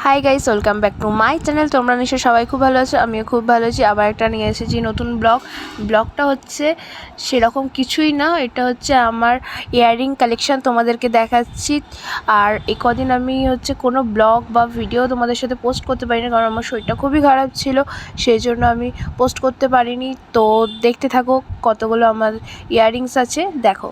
Hi guys, welcome back to my channel. তোমরা নিশ্চয়ই সবাই খুব ভালো আছো, আমিও খুব ভালো আছি। আবার একটা নিয়ে এসেছি নতুন ব্লগটা হচ্ছে সেরকম কিছুই না, এটা হচ্ছে আমার ইয়াররিং কালেকশান তোমাদেরকে দেখাচ্ছি। আর এই কদিন আমি কোনো ব্লগ বা ভিডিও তোমাদের সাথে পোস্ট করতে পারিনি, কারণ আমার শরীরটা খুবই খারাপ ছিল, সেই জন্য আমি পোস্ট করতে পারিনি। তো দেখতে থাকো কতগুলো আমার ইয়াররিংস আছে, দেখো।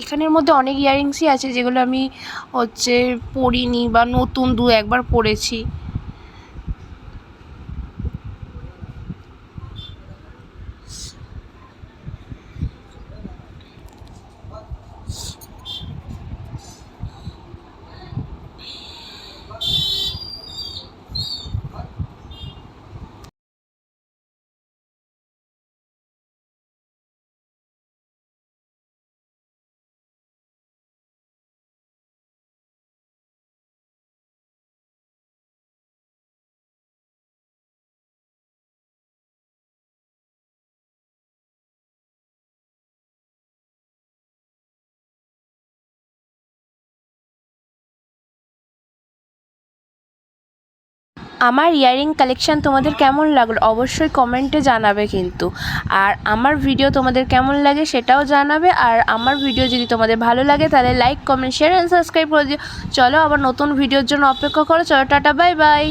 এখানের মধ্যে অনেক ইয়াররিংসই আছে যেগুলো আমি পরিনি বা নতুন দু একবার পরেছি। আমার ইয়াররিং কালেকশান তোমাদের কেমন লাগলো অবশ্যই কমেন্টে জানাবে কিন্তু। আর আমার ভিডিও তোমাদের কেমন লাগে সেটাও জানাবে। আর আমার ভিডিও যদি তোমাদের ভালো লাগে তাহলে like, comment, share and subscribe করে দিও। চলো আবার নতুন ভিডিওর জন্য অপেক্ষা করো। চলো, টাটা, বাই বাই।